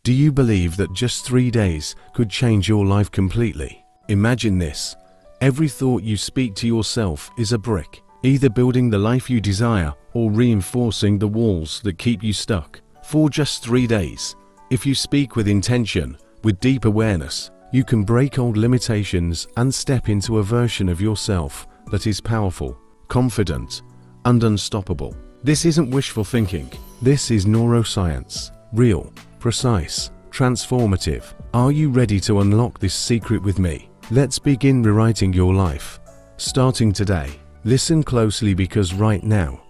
Do you believe that just 3 days could change your life completely? Imagine this. Every thought you speak to yourself is a brick, either building the life you desire or reinforcing the walls that keep you stuck. For just 3 days, if you speak with intention, with deep awareness, you can break old limitations and step into a version of yourself that is powerful, confident, and unstoppable. This isn't wishful thinking. This is neuroscience. Real, precise, transformative. Are you ready to unlock this secret with me? Let's begin rewriting your life. Starting today, listen closely because right now,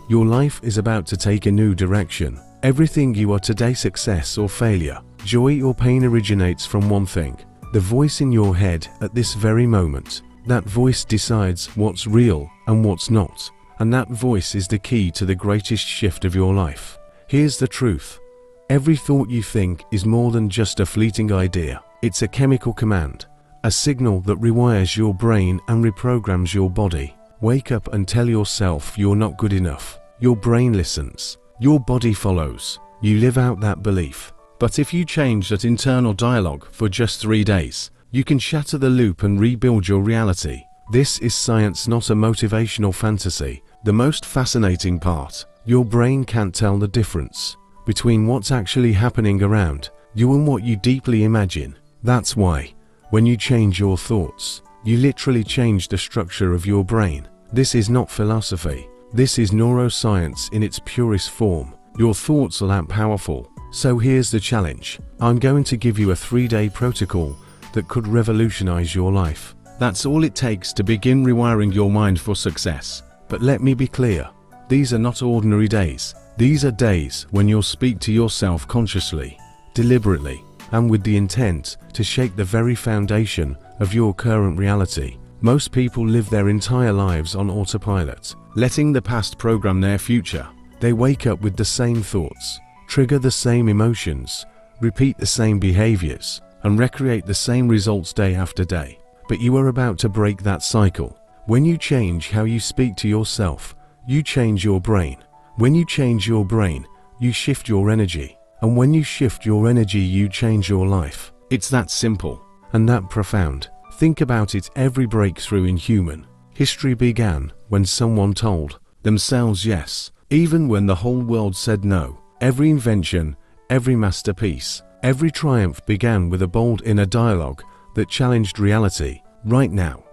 your life is about to take a new direction. Everything you are today, success or failure, joy or pain, originates from one thing: the voice in your head at this very moment. That voice decides what's real and what's not, and that voice is the key to the greatest shift of your life. Here's the truth. Every thought you think is more than just a fleeting idea. It's a chemical command, a signal that rewires your brain and reprograms your body. Wake up and tell yourself you're not good enough. Your brain listens. Your body follows. You live out that belief. But if you change that internal dialogue for just 3 days, you can shatter the loop and rebuild your reality. This is science, not a motivational fantasy. The most fascinating part: your brain can't tell the difference between what's actually happening around you and what you deeply imagine. That's why, when you change your thoughts, you literally change the structure of your brain. This is not philosophy. This is neuroscience in its purest form. Your thoughts are that powerful. So here's the challenge. I'm going to give you a 3-day protocol that could revolutionize your life. That's all it takes to begin rewiring your mind for success. But let me be clear. These are not ordinary days. These are days when you'll speak to yourself consciously, deliberately, and with the intent to shake the very foundation of your current reality. Most people live their entire lives on autopilot, letting the past program their future. They wake up with the same thoughts, trigger the same emotions, repeat the same behaviors, and recreate the same results day after day. But you are about to break that cycle. When you change how you speak to yourself, you change your brain. When you change your brain, you shift your energy. And when you shift your energy, you change your life. It's that simple and that profound. Think about it. Every breakthrough in human history began when someone told themselves yes, even when the whole world said no. Every invention, every masterpiece, every triumph began with a bold inner dialogue that challenged reality. Right now,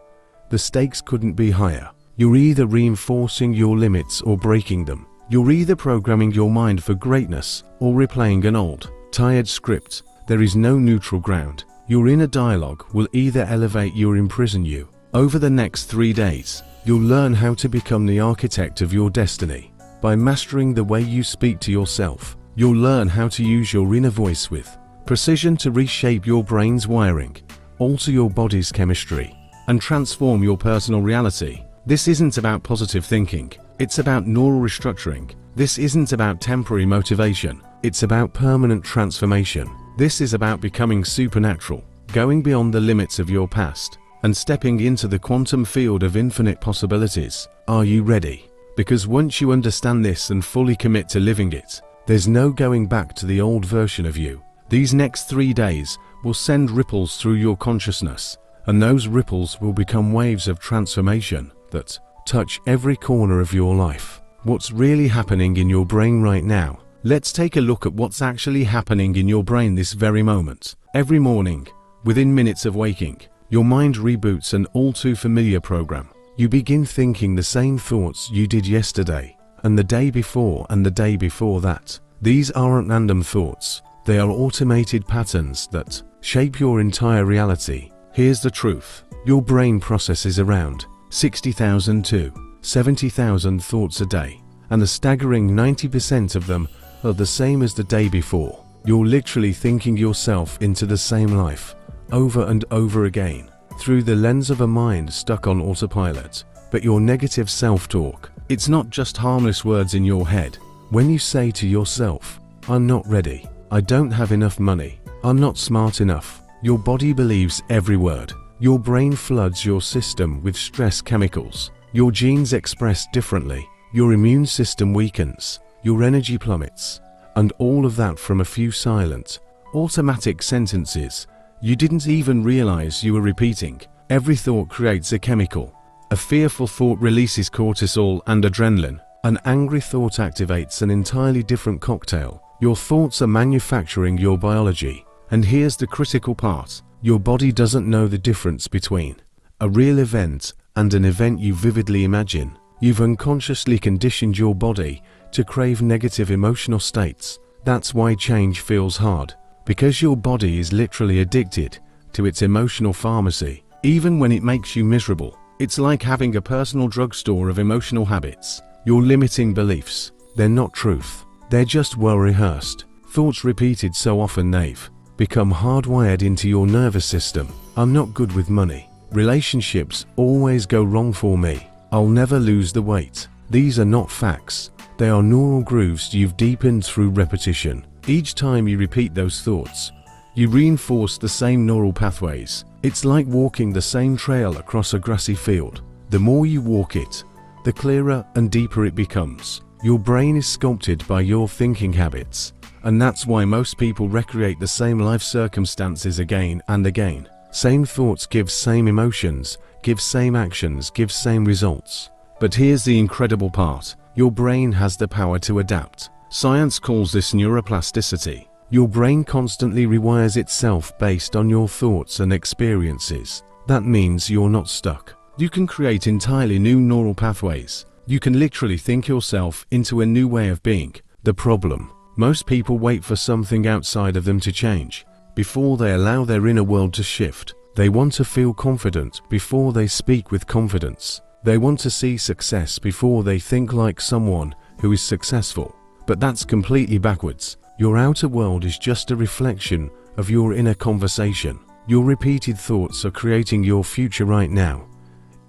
the stakes couldn't be higher. You're either reinforcing your limits or breaking them. You're either programming your mind for greatness or replaying an old, tired script. There is no neutral ground. Your inner dialogue will either elevate you or imprison you. Over the next 3 days, you'll learn how to become the architect of your destiny. By mastering the way you speak to yourself, you'll learn how to use your inner voice with precision to reshape your brain's wiring, alter your body's chemistry, and transform your personal reality. This isn't about positive thinking. It's about neural restructuring. This isn't about temporary motivation. It's about permanent transformation. This is about becoming supernatural, going beyond the limits of your past, and stepping into the quantum field of infinite possibilities. Are you ready? Because once you understand this and fully commit to living it, there's no going back to the old version of you. These next 3 days will send ripples through your consciousness, and those ripples will become waves of transformation that touch every corner of your life. What's really happening in your brain right now? Let's take a look at what's actually happening in your brain this very moment. Every morning, within minutes of waking, your mind reboots an all too familiar program. You begin thinking the same thoughts you did yesterday, and the day before, and the day before that. These aren't random thoughts. They are automated patterns that shape your entire reality. Here's the truth. Your brain processes around 60,000 to 70,000 thoughts a day, and a staggering 90% of them are the same as the day before. You're literally thinking yourself into the same life, over and over again, through the lens of a mind stuck on autopilot. But your negative self-talk, it's not just harmless words in your head. When you say to yourself, "I'm not ready, I don't have enough money, I'm not smart enough," your body believes every word. Your brain floods your system with stress chemicals. Your genes express differently. Your immune system weakens. Your energy plummets. And all of that from a few silent, automatic sentences you didn't even realize you were repeating. Every thought creates a chemical. A fearful thought releases cortisol and adrenaline. An angry thought activates an entirely different cocktail. Your thoughts are manufacturing your biology. And here's the critical part. Your body doesn't know the difference between a real event and an event you vividly imagine. You've unconsciously conditioned your body to crave negative emotional states. That's why change feels hard, because your body is literally addicted to its emotional pharmacy, even when it makes you miserable. It's like having a personal drugstore of emotional habits. Your limiting beliefs, they're not truth. They're just well-rehearsed thoughts repeated so often they've become hardwired into your nervous system. I'm not good with money. Relationships always go wrong for me. I'll never lose the weight. These are not facts. They are neural grooves you've deepened through repetition. Each time you repeat those thoughts, you reinforce the same neural pathways. It's like walking the same trail across a grassy field. The more you walk it, the clearer and deeper it becomes. Your brain is sculpted by your thinking habits, and that's why most people recreate the same life circumstances again and again. Same thoughts give same emotions, give same actions, give same results. But here's the incredible part. Your brain has the power to adapt. Science calls this neuroplasticity. Your brain constantly rewires itself based on your thoughts and experiences. That means you're not stuck. You can create entirely new neural pathways. You can literally think yourself into a new way of being. The problem: most people wait for something outside of them to change before they allow their inner world to shift. They want to feel confident before they speak with confidence. They want to see success before they think like someone who is successful. But that's completely backwards. Your outer world is just a reflection of your inner conversation. Your repeated thoughts are creating your future right now.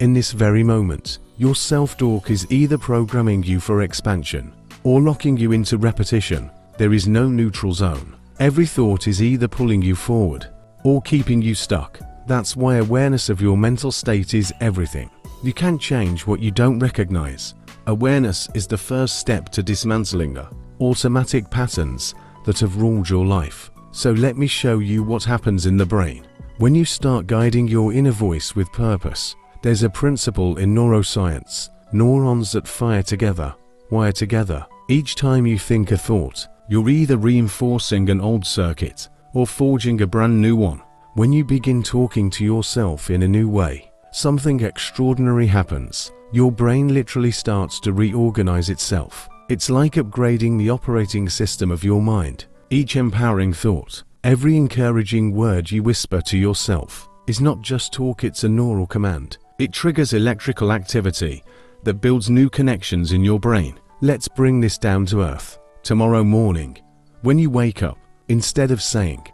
In this very moment, your self-talk is either programming you for expansion or locking you into repetition. There is no neutral zone. Every thought is either pulling you forward or keeping you stuck. That's why awareness of your mental state is everything. You can't change what you don't recognize. Awareness is the first step to dismantling the automatic patterns that have ruled your life. So let me show you what happens in the brain when you start guiding your inner voice with purpose. There's a principle in neuroscience: neurons that fire together, wire together. Each time you think a thought, you're either reinforcing an old circuit or forging a brand new one. When you begin talking to yourself in a new way, something extraordinary happens. Your brain literally starts to reorganize itself. It's like upgrading the operating system of your mind. Each empowering thought, every encouraging word you whisper to yourself, is not just talk, it's a neural command. It triggers electrical activity that builds new connections in your brain. Let's bring this down to earth. Tomorrow morning, when you wake up, instead of saying,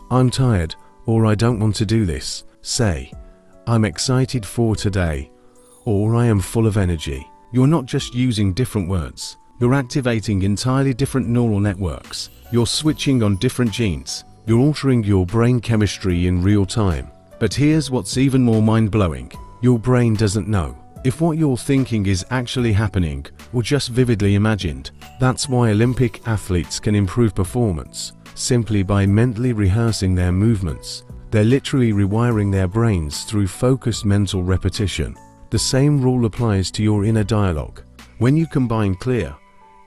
"I'm tired," or "I don't want to do this," say, "I'm excited for today," or "I am full of energy." You're not just using different words. You're activating entirely different neural networks. You're switching on different genes. You're altering your brain chemistry in real time. But here's what's even more mind-blowing. Your brain doesn't know if what you're thinking is actually happening or just vividly imagined. That's why Olympic athletes can improve performance simply by mentally rehearsing their movements. They're literally rewiring their brains through focused mental repetition. The same rule applies to your inner dialogue. When you combine clear,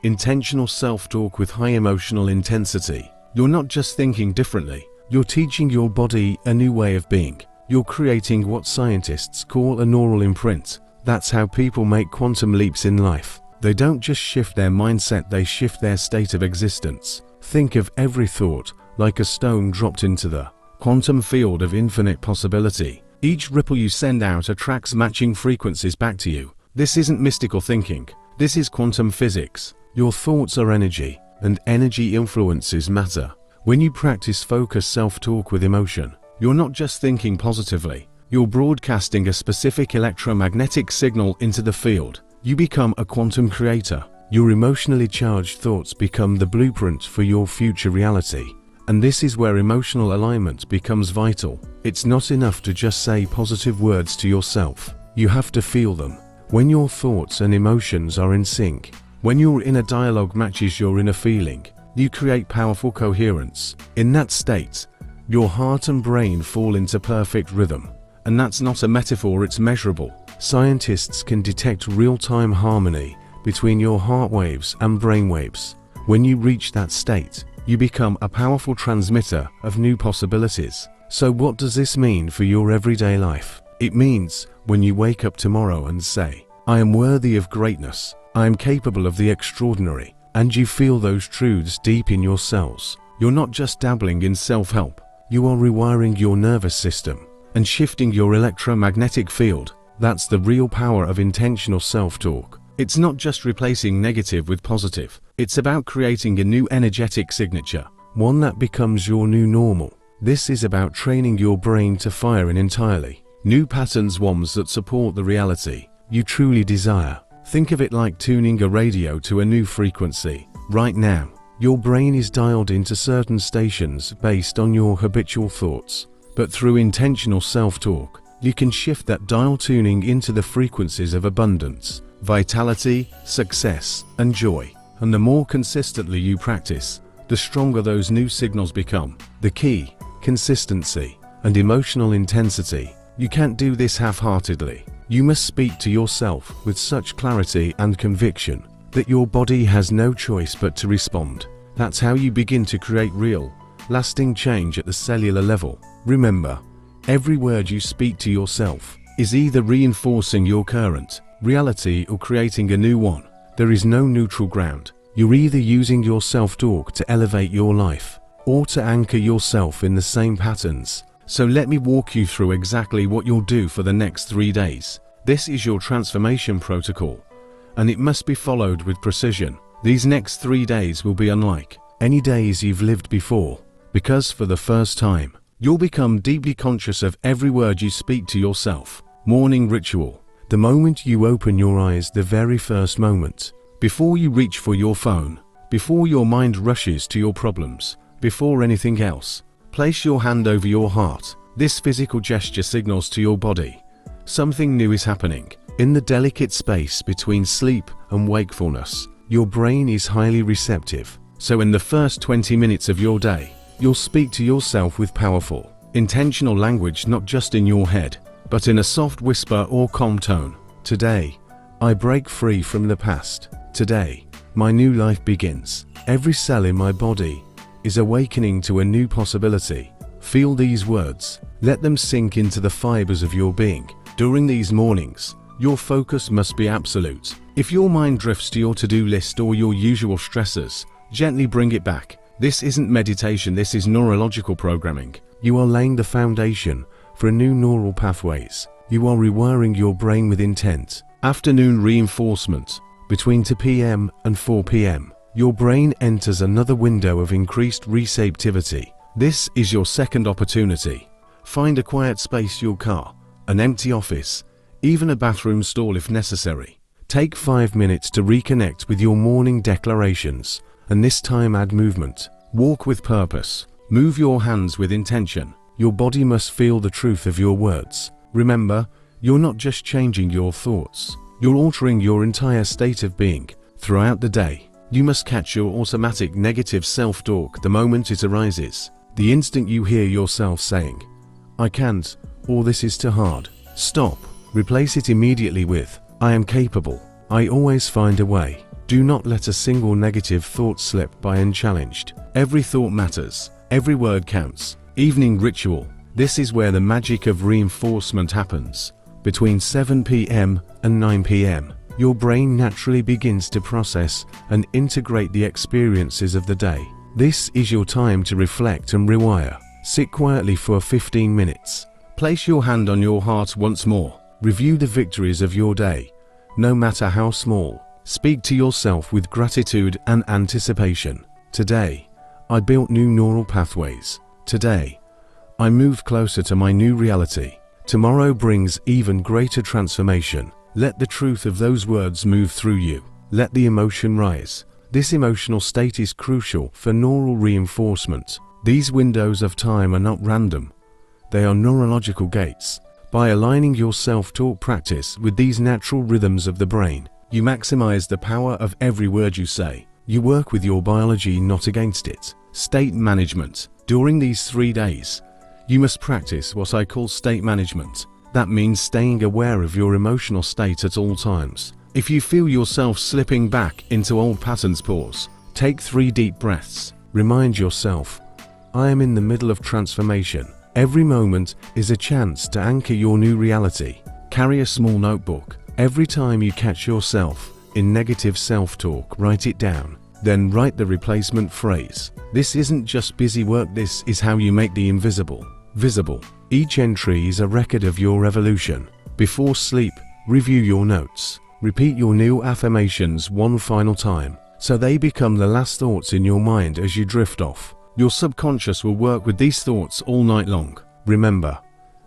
intentional self-talk with high emotional intensity, you're not just thinking differently, you're teaching your body a new way of being. You're creating what scientists call a neural imprint. That's how people make quantum leaps in life. They don't just shift their mindset, they shift their state of existence. Think of every thought like a stone dropped into the quantum field of infinite possibility. Each ripple you send out attracts matching frequencies back to you. This isn't mystical thinking. This is quantum physics. Your thoughts are energy, and energy influences matter. When you practice focused self-talk with emotion, you're not just thinking positively. You're broadcasting a specific electromagnetic signal into the field. You become a quantum creator. Your emotionally charged thoughts become the blueprint for your future reality. And this is where emotional alignment becomes vital. It's not enough to just say positive words to yourself. You have to feel them. When your thoughts and emotions are in sync, when your inner dialogue matches your inner feeling, you create powerful coherence. In that state, your heart and brain fall into perfect rhythm. And that's not a metaphor, it's measurable. Scientists can detect real-time harmony between your heart waves and brain waves. When you reach that state, you become a powerful transmitter of new possibilities. So what does this mean for your everyday life? It means when you wake up tomorrow and say, I am worthy of greatness, I am capable of the extraordinary, and you feel those truths deep in your cells, you're not just dabbling in self-help, you are rewiring your nervous system and shifting your electromagnetic field. That's the real power of intentional self-talk. It's not just replacing negative with positive, it's about creating a new energetic signature, one that becomes your new normal. This is about training your brain to fire in entirely new patterns, ones that support the reality you truly desire. Think of it like tuning a radio to a new frequency. Right now, your brain is dialed into certain stations based on your habitual thoughts, but through intentional self-talk, you can shift that dial tuning into the frequencies of abundance, vitality, success, and joy. And the more consistently you practice, the stronger those new signals become. The key: consistency and emotional intensity. You can't do this half-heartedly. You must speak to yourself with such clarity and conviction that your body has no choice but to respond. That's how you begin to create real, lasting change at the cellular level. Remember, every word you speak to yourself is either reinforcing your current reality or creating a new one. There is no neutral ground. You're either using your self-talk to elevate your life or to anchor yourself in the same patterns. So let me walk you through exactly what you'll do for the next 3 days. This is your transformation protocol, and it must be followed with precision. These next 3 days will be unlike any days you've lived before, because for the first time, you'll become deeply conscious of every word you speak to yourself. Morning ritual: the moment you open your eyes, the very first moment, before you reach for your phone, before your mind rushes to your problems, before anything else, place your hand over your heart. This physical gesture signals to your body something new is happening. In the delicate space between sleep and wakefulness, your brain is highly receptive. So in the first 20 minutes of your day, you'll speak to yourself with powerful, intentional language, not just in your head, but in a soft whisper or calm tone. Today, I break free from the past. Today, my new life begins. Every cell in my body is awakening to a new possibility. Feel these words. Let them sink into the fibers of your being. During these mornings, your focus must be absolute. If your mind drifts to your to-do list or your usual stressors, gently bring it back. This isn't meditation, this is neurological programming. You are laying the foundation for new neural pathways. You are rewiring your brain with intent. Afternoon reinforcement. Between 2 p.m. and 4 p.m., your brain enters another window of increased receptivity. This is your second opportunity. Find a quiet space, your car, an empty office, even a bathroom stall if necessary. Take 5 minutes to reconnect with your morning declarations, and this time add movement. Walk with purpose. Move your hands with intention. Your body must feel the truth of your words. Remember, you're not just changing your thoughts, you're altering your entire state of being. Throughout the day, you must catch your automatic negative self-talk the moment it arises. The instant you hear yourself saying, I can't, or this is too hard, stop. Replace it immediately with, I am capable. I always find a way. Do not let a single negative thought slip by unchallenged. Every thought matters. Every word counts. Evening ritual. This is where the magic of reinforcement happens. Between 7 p.m. and 9 p.m., your brain naturally begins to process and integrate the experiences of the day. This is your time to reflect and rewire. Sit quietly for 15 minutes. Place your hand on your heart once more. Review the victories of your day, no matter how small. Speak to yourself with gratitude and anticipation. Today, I built new neural pathways. Today, I moved closer to my new reality. Tomorrow brings even greater transformation. Let the truth of those words move through you. Let the emotion rise. This emotional state is crucial for neural reinforcement. These windows of time are not random. They are neurological gates. By aligning your self-talk practice with these natural rhythms of the brain, you maximize the power of every word you say. You work with your biology, not against it. State management. During these 3 days, you must practice what I call state management. That means staying aware of your emotional state at all times. If you feel yourself slipping back into old patterns, pause. Take 3 deep breaths. Remind yourself, I am in the middle of transformation. Every moment is a chance to anchor your new reality. Carry a small notebook. Every time you catch yourself in negative self-talk, write it down. Then write the replacement phrase. This isn't just busy work, this is how you make the invisible visible. Each entry is a record of your evolution. Before sleep, review your notes. Repeat your new affirmations one final time, so they become the last thoughts in your mind as you drift off. Your subconscious will work with these thoughts all night long. Remember,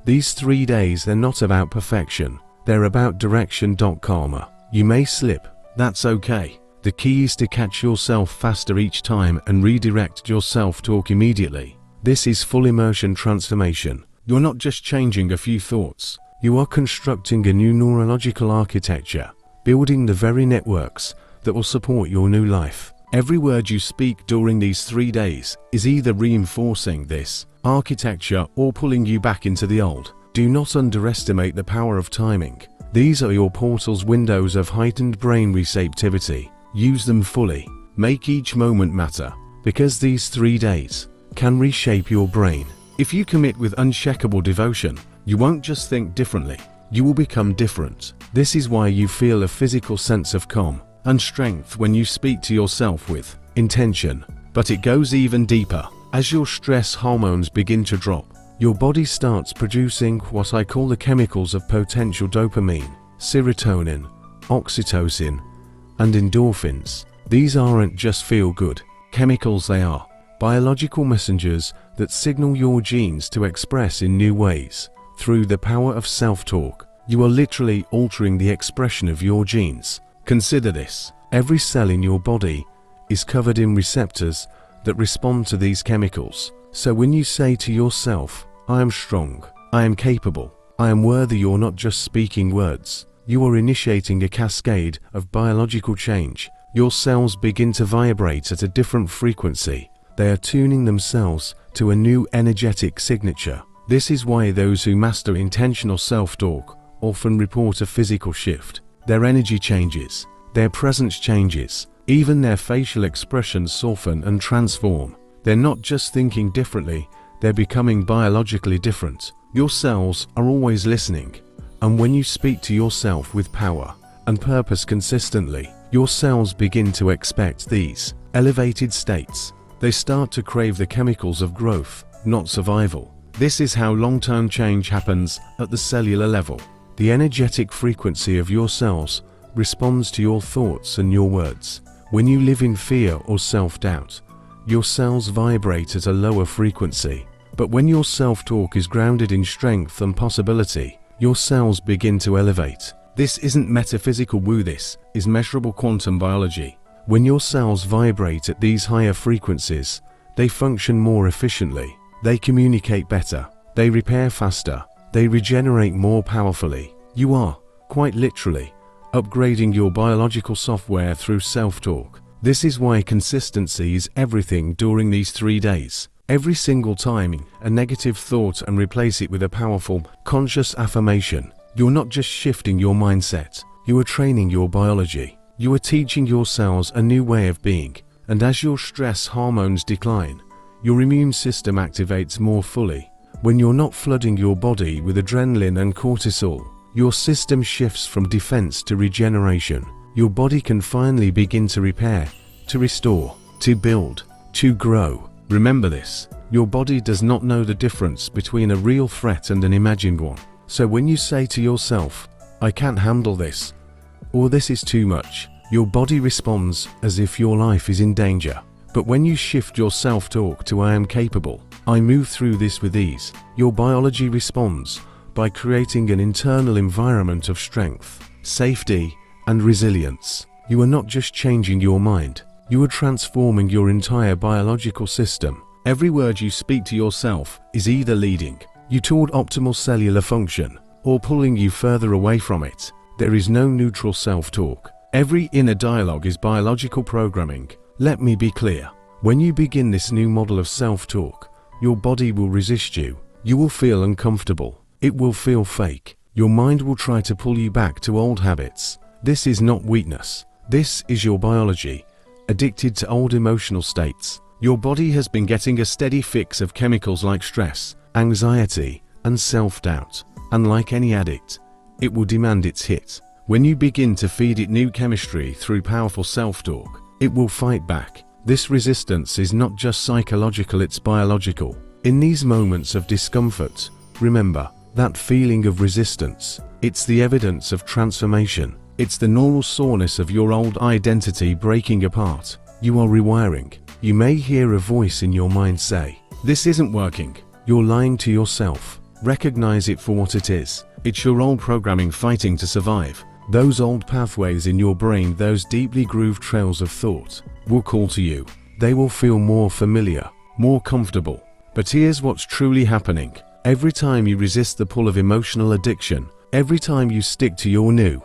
these 3 days, they're not about perfection, they're about direction. Karma. You may slip, that's okay. The key is to catch yourself faster each time and redirect your self-talk immediately. This is full immersion transformation. You're not just changing a few thoughts, you are constructing a new neurological architecture, building the very networks that will support your new life. Every word you speak during these 3 days is either reinforcing this architecture or pulling you back into the old. Do not underestimate the power of timing. These are your portals, windows of heightened brain receptivity. Use them fully. Make each moment matter, because these 3 days can reshape your brain. If you commit with unshakable devotion, you won't just think differently, you will become different. This is why you feel a physical sense of calm and strength when you speak to yourself with intention. But it goes even deeper. As your stress hormones begin to drop, your body starts producing what I call the chemicals of potential: dopamine, serotonin, oxytocin, and endorphins. These aren't just feel-good chemicals, they are biological messengers that signal your genes to express in new ways. Through the power of self-talk, you are literally altering the expression of your genes. Consider this: every cell in your body is covered in receptors that respond to these chemicals. So when you say to yourself, I am strong, I am capable, I am worthy, you're not just speaking words. You are initiating a cascade of biological change. Your cells begin to vibrate at a different frequency. They are tuning themselves to a new energetic signature. This is why those who master intentional self-talk often report a physical shift. Their energy changes, their presence changes, even their facial expressions soften and transform. They're not just thinking differently, they're becoming biologically different. Your cells are always listening. And when you speak to yourself with power and purpose consistently, your cells begin to expect these elevated states. They start to crave the chemicals of growth, not survival. This is how long-term change happens at the cellular level. The energetic frequency of your cells responds to your thoughts and your words. When you live in fear or self-doubt, your cells vibrate at a lower frequency. But when your self-talk is grounded in strength and possibility, your cells begin to elevate. This isn't metaphysical woo, this is measurable quantum biology. When your cells vibrate at these higher frequencies, they function more efficiently, they communicate better, they repair faster, they regenerate more powerfully. You are, quite literally, upgrading your biological software through self-talk. This is why consistency is everything during these 3 days. Every single time a negative thought and replace it with a powerful, conscious affirmation. You're not just shifting your mindset, you are training your biology. You are teaching your cells a new way of being. And as your stress hormones decline, your immune system activates more fully. When you're not flooding your body with adrenaline and cortisol, your system shifts from defense to regeneration. Your body can finally begin to repair, to restore, to build, to grow. Remember this, your body does not know the difference between a real threat and an imagined one. So when you say to yourself, I can't handle this, or this is too much, your body responds as if your life is in danger. But when you shift your self-talk to I am capable, I move through this with ease, your biology responds by creating an internal environment of strength, safety, and resilience. You are not just changing your mind, you are transforming your entire biological system. Every word you speak to yourself is either leading you toward optimal cellular function or pulling you further away from it. There is no neutral self-talk. Every inner dialogue is biological programming, Let me be clear. When you begin this new model of self-talk, your body will resist you. You will feel uncomfortable. It will feel fake. Your mind will try to pull you back to old habits. This is not weakness. This is your biology, addicted to old emotional states. Your body has been getting a steady fix of chemicals like stress, anxiety, and self-doubt. And like any addict, it will demand its hit. When you begin to feed it new chemistry through powerful self-talk, it will fight back. This resistance is not just psychological, it's biological. In these moments of discomfort, remember that feeling of resistance. It's the evidence of transformation. It's the normal soreness of your old identity breaking apart. You are rewiring. You may hear a voice in your mind say, "This isn't working." You're lying to yourself. Recognize it for what it is. It's your old programming fighting to survive. Those old pathways in your brain, those deeply grooved trails of thought, will call to you. They will feel more familiar, more comfortable. But here's what's truly happening. Every time you resist the pull of emotional addiction, every time you stick to your new,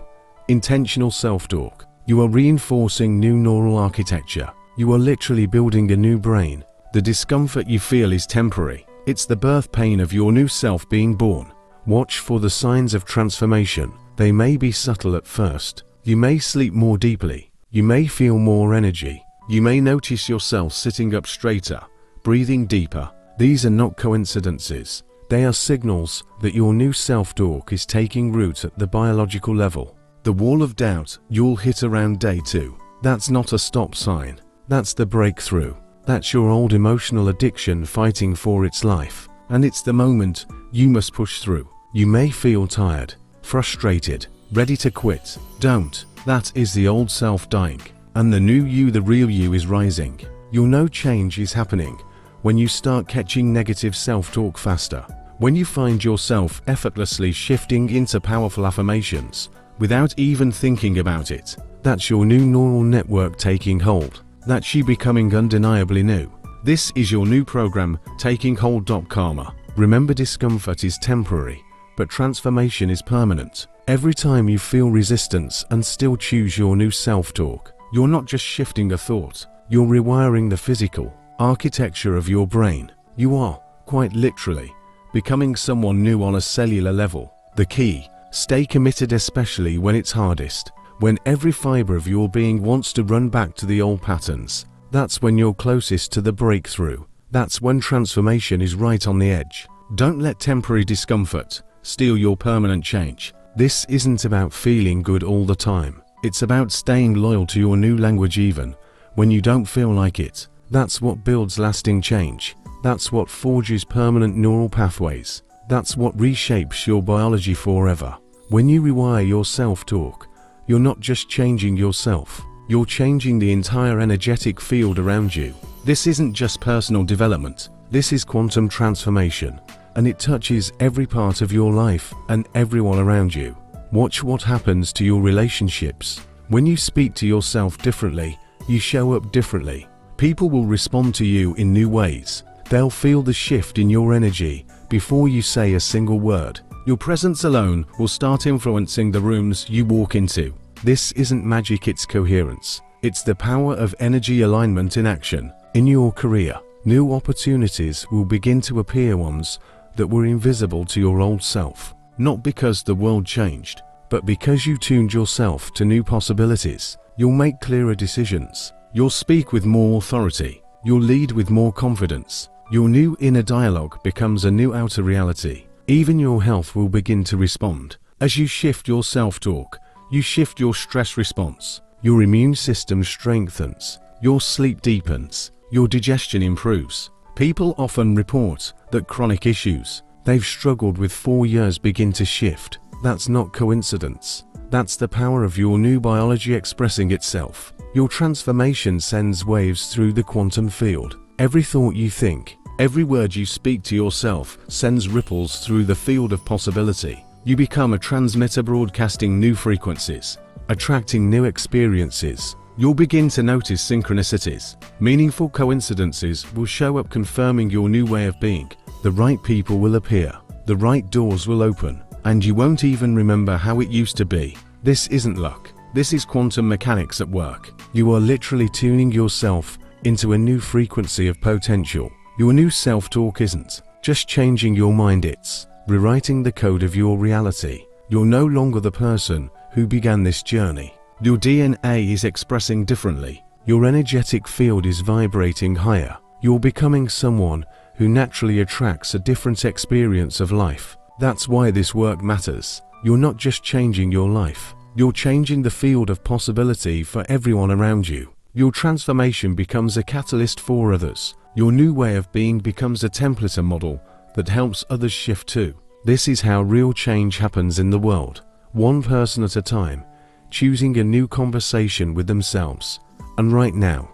intentional self-talk, you are reinforcing new neural architecture. You are literally building a new brain. The discomfort you feel is temporary. It's the birth pain of your new self being born. Watch for the signs of transformation. They may be subtle at first. You may sleep more deeply. You may feel more energy. You may notice yourself sitting up straighter, breathing deeper. These are not coincidences. They are signals that your new self-talk is taking root at the biological level. The wall of doubt you'll hit around day 2. That's not a stop sign. That's the breakthrough. That's your old emotional addiction fighting for its life. And it's the moment you must push through. You may feel tired, frustrated, ready to quit. Don't. That is the old self dying. And the new you, the real you, is rising. You'll know change is happening when you start catching negative self-talk faster. When you find yourself effortlessly shifting into powerful affirmations without even thinking about it. That's your new neural network taking hold. That's you becoming undeniably new. This is your new program, taking hold. Karma. Remember, discomfort is temporary, but transformation is permanent. Every time you feel resistance and still choose your new self-talk, you're not just shifting a thought, you're rewiring the physical architecture of your brain. You are, quite literally, becoming someone new on a cellular level. The key: stay committed, especially when it's hardest. When every fiber of your being wants to run back to the old patterns, that's when you're closest to the breakthrough. That's when transformation is right on the edge. Don't let temporary discomfort steal your permanent change. This isn't about feeling good all the time. It's about staying loyal to your new language even when you don't feel like it. That's what builds lasting change. That's what forges permanent neural pathways. That's what reshapes your biology forever. When you rewire your self-talk, you're not just changing yourself, you're changing the entire energetic field around you. This isn't just personal development, this is quantum transformation, and it touches every part of your life and everyone around you. Watch what happens to your relationships. When you speak to yourself differently, you show up differently. People will respond to you in new ways. They'll feel the shift in your energy before you say a single word. Your presence alone will start influencing the rooms you walk into. This isn't magic, it's coherence. It's the power of energy alignment in action. In your career, new opportunities will begin to appear, ones that were invisible to your old self. Not because the world changed, but because you tuned yourself to new possibilities. You'll make clearer decisions. You'll speak with more authority. You'll lead with more confidence. Your new inner dialogue becomes a new outer reality. Even your health will begin to respond. As you shift your self-talk, you shift your stress response. Your immune system strengthens. Your sleep deepens. Your digestion improves. People often report that chronic issues they've struggled with for years begin to shift. That's not coincidence. That's the power of your new biology expressing itself. Your transformation sends waves through the quantum field. Every thought you think, every word you speak to yourself sends ripples through the field of possibility. You become a transmitter broadcasting new frequencies, attracting new experiences. You'll begin to notice synchronicities. Meaningful coincidences will show up confirming your new way of being. The right people will appear. The right doors will open. And you won't even remember how it used to be. This isn't luck. This is quantum mechanics at work. You are literally tuning yourself into a new frequency of potential. Your new self-talk isn't just changing your mind, it's rewriting the code of your reality. You're no longer the person who began this journey. Your DNA is expressing differently. Your energetic field is vibrating higher. You're becoming someone who naturally attracts a different experience of life. That's why this work matters. You're not just changing your life. You're changing the field of possibility for everyone around you. Your transformation becomes a catalyst for others. Your new way of being becomes a template, a model that helps others shift too. This is how real change happens in the world. One person at a time, choosing a new conversation with themselves. And right now,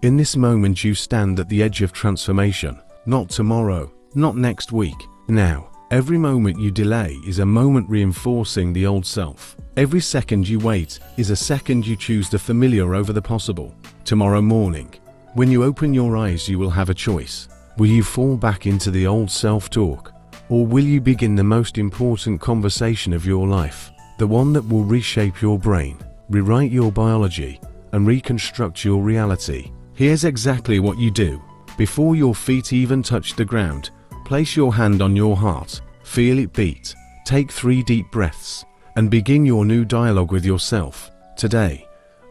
in this moment, you stand at the edge of transformation. Not tomorrow, not next week, now. Every moment you delay is a moment reinforcing the old self. Every second you wait is a second you choose the familiar over the possible. Tomorrow morning, when you open your eyes, you will have a choice. Will you fall back into the old self-talk, or will you begin the most important conversation of your life? The one that will reshape your brain, rewrite your biology, and reconstruct your reality. Here's exactly what you do. Before your feet even touch the ground, place your hand on your heart, feel it beat, take 3 deep breaths, and begin your new dialogue with yourself. Today,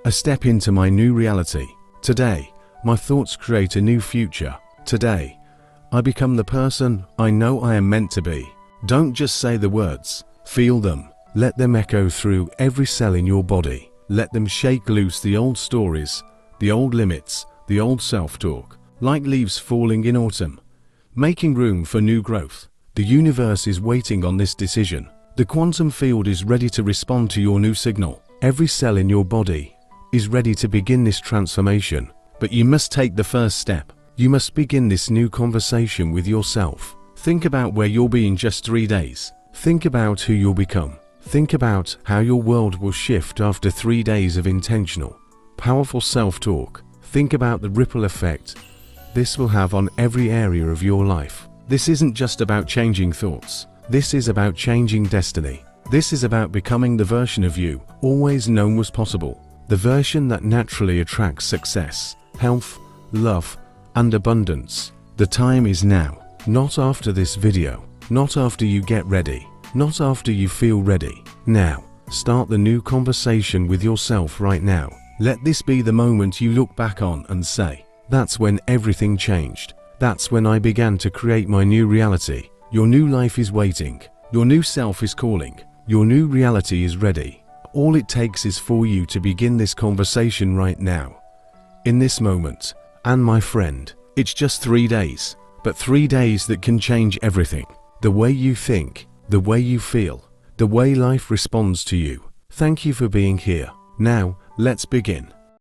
I step into my new reality. Today, my thoughts create a new future. Today, I become the person I know I am meant to be. Don't just say the words, feel them. Let them echo through every cell in your body. Let them shake loose the old stories, the old limits, the old self-talk. Like leaves falling in autumn, making room for new growth. The universe is waiting on this decision. The quantum field is ready to respond to your new signal. Every cell in your body is ready to begin this transformation. But you must take the first step. You must begin this new conversation with yourself. Think about where you'll be in just 3 days. Think about who you'll become. Think about how your world will shift after 3 days of intentional, powerful self-talk. Think about the ripple effect this will have on every area of your life. This isn't just about changing thoughts. This is about changing destiny. This is about becoming the version of you always known was possible. The version that naturally attracts success, health, love, and abundance. The time is now. Not after this video. Not after you get ready. Not after you feel ready. Now, start the new conversation with yourself right now. Let this be the moment you look back on and say, that's when everything changed. That's when I began to create my new reality. Your new life is waiting. Your new self is calling. Your new reality is ready. All it takes is for you to begin this conversation right now. In this moment. And my friend, it's just 3 days. But 3 days that can change everything. The way you think, the way you feel, the way life responds to you. Thank you for being here. Now, let's begin.